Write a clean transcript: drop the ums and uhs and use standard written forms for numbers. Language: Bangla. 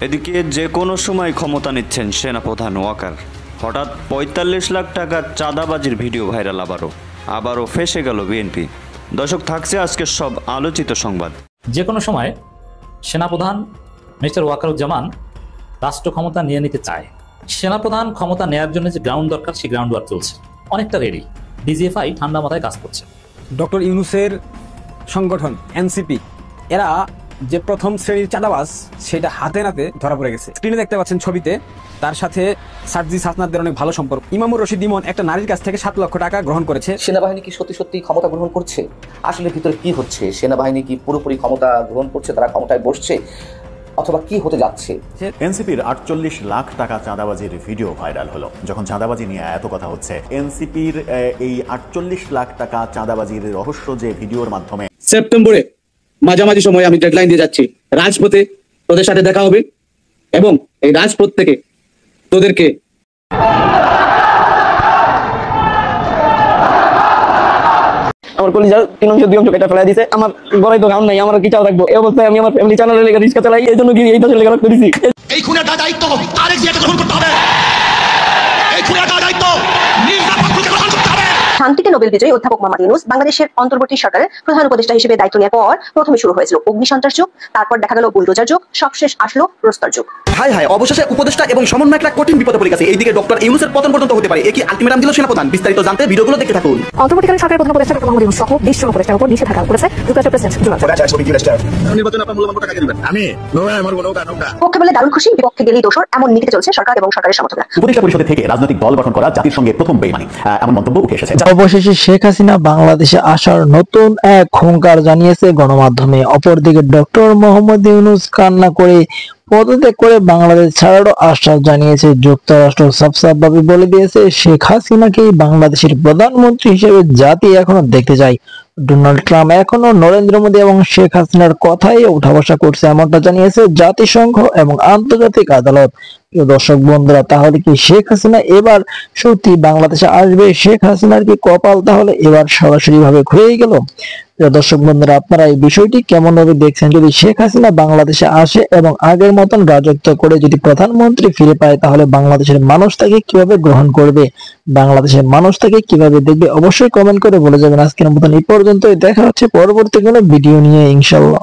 এদিকে যে কোনো সময় ক্ষমতা নিচ্ছেন সেনাপ্রধান ওয়াকার। হঠাৎ ৪৫ লাখ টাকার চাঁদাবাজির ভিডিও ভাইরাল আবারও ফেঁসে গেল বিএনপি। দর্শক, থাকছে আজকের সব আলোচিত সংবাদ। যে কোনো সময় সেনাপ্রধান মিস্টার ওয়াকারুজ্জামান রাষ্ট্র ক্ষমতা নিয়ে নিতে চায়। সেনাপ্রধান ক্ষমতা নেয়ার জন্য যে গ্রাউন্ড দরকার, সেই গ্রাউন্ড ওয়ার্ক চলছে, অনেকটা রেডি। ডিজিএফআই ঠান্ডা মাথায় কাজ করছে। ডক্টর ইউনূসের সংগঠন এনসিপি এরা যে প্রথম শ্রেণীর চাঁদাবাজ সেটা হাতে নাতে ধরা পড়ে গেছে। স্ক্রিনে দেখতে পাচ্ছেন ছবিতে, তার সাথে সার্জিস হাসনাতদের অনেক ভালো সম্পর্ক। ইমামুর রশিদ ইমন একটা নারীর কাছ থেকে ৭ লক্ষ টাকা গ্রহণ করেছে। সেনাবাহিনী কি সত্যি সত্যি ক্ষমতা গ্রহণ করছে? আসলে ভিতরে কি হচ্ছে? সেনাবাহিনী কি পুরোপুরি ক্ষমতা গ্রহণ করছে, তারা ক্ষমতায় বসছে, অথবা কি হতে যাচ্ছে? এনসিপির ৪৮ লাখ টাকা চাঁদাবাজির ভিডিও ভাইরাল হলো। যখন চাঁদাবাজি নিয়ে এত কথা হচ্ছে, এনসিপির এই ৪৮ লাখ টাকা চাঁদাবাজির রহস্য যে ভিডিওর মাধ্যমে সেপ্টেম্বরে মাঝামাঝি সময় আমি ডেডলাইন দিয়ে যাচ্ছি, রাজপথে তোদের সাথে দেখা হবে এবং এই রাজপথ থেকে তোদেরকে আমার কলিজার ৩ অংশ ২ অংশ কেটে ফেলাই দিছে। আমার গলায় তো গাউন নাই, আমার কি চাও রাখবো? এই অবস্থায় আমি আমার ফ্যামিলি চ্যানেলে লেগে রিস্কা চালাই, এই জন্য কি এই দেশের লেগে রক্ত দিছি। এই খুনের দায়িত্ব তারেক জিয়াকে গ্রহণ করতে হবে। এই খুনের দায়িত্ব নির্বাচনকে গ্রহণ করতে হবে। শান্তিতে নোবেল বিজয়ী অধ্যাপক মোহাম্মদ ইউনূস বাংলাদেশের অন্তর্বর্তী সরকারের প্রধান উপদেষ্টা হিসেবে দায়িত্ব নেওয়ার পর প্রথমে শুরু হয়েছিল অগ্নিসন্ত্রাস যুগ, তারপর দেখা গেল বুলডোজার যুগ, সবশেষ আসলো প্রস্তর যুগ। হায় হায়, অবশেষে উপদেষ্টা এবং সমন্বয় একটা কঠিন বিপদে পড়ে গেছে। এইদিকে ডক্টর ইউনূসের পতন পর্যন্ত হতে পারে। একই আলটিমেটাম দিল সেনাপ্রধান। বিস্তারিত জানতে ভিডিওগুলো দেখতে থাকুন। অন্তর্বর্তীকালীন সরকারের প্রধান উপদেষ্টা ডক্টর মোহাম্মদ ইউনূস সহ ২০ জন উপদেষ্টার উপর নিষেধাজ্ঞা করেছে যুক্তরাষ্ট্রের প্রেসিডেন্ট ডোনাল্ড ট্রাম্প। নির্বাচনে আপনার মূল্যবান টাকা দিবেন। আমি পক্ষে বলে দারুণ খুশি, বিপক্ষে গেলেই দোষর, এমন নীতিতে চলছে সরকার এবং সরকারের সমর্থকরা। উপদেষ্টা পরিষদে থেকে রাজনৈতিক দল গঠন করা জাতির সঙ্গে প্রথম বেইমানি, এমন মন্তব্য উঠে এসেছে। অবশেষে শেখ হাসিনা বাংলাদেশে আসার নতুন এক হুঙ্কার জানিয়েছে গণমাধ্যমে। অপরদিকে ডক্টর মোহাম্মদ ইউনূস কান্না করে পদত্যাগ করে বাংলাদেশ ছাড়ারও আশ্বাস জানিয়েছে। যুক্তরাষ্ট্র সাফসাফভাবে বলে দিয়েছে, শেখ হাসিনাকেই বাংলাদেশের প্রধানমন্ত্রী হিসেবে জাতি এখনো দেখতে চায়। ডোনাল্ড ট্রাম্প এখনো নরেন্দ্র মোদী এবং শেখ হাসিনার কথাই উঠা বসা করছে, এমনটা জানিয়েছে জাতিসংঘ এবং আন্তর্জাতিক আদালত। দর্শক বন্ধুরা, তাহলে কি শেখ হাসিনা এবার সত্যি বাংলাদেশে আসবে? শেখ হাসিনার কি কপাল তাহলে এবার সরাসরি ভাবে খুলে গেল? দর্শক বন্ধুরা, আপনারা এই বিষয়টি কেমন ভাবে দেখছেন? যদি শেখ হাসিনা বাংলাদেশে আসে এবং আগের মতন রাজত্ব করে যদি প্রধানমন্ত্রী ফিরে পায়, তাহলে বাংলাদেশের মানুষ তাকে কিভাবে গ্রহণ করবে, বাংলাদেশের মানুষ তাকে কিভাবে দেখবে? অবশ্যই কমেন্ট করে বলে যাবেন। আজকের মতন এই পর্যন্তই, দেখা হচ্ছে পরবর্তী কোনো ভিডিও নিয়ে ইনশাআল্লাহ।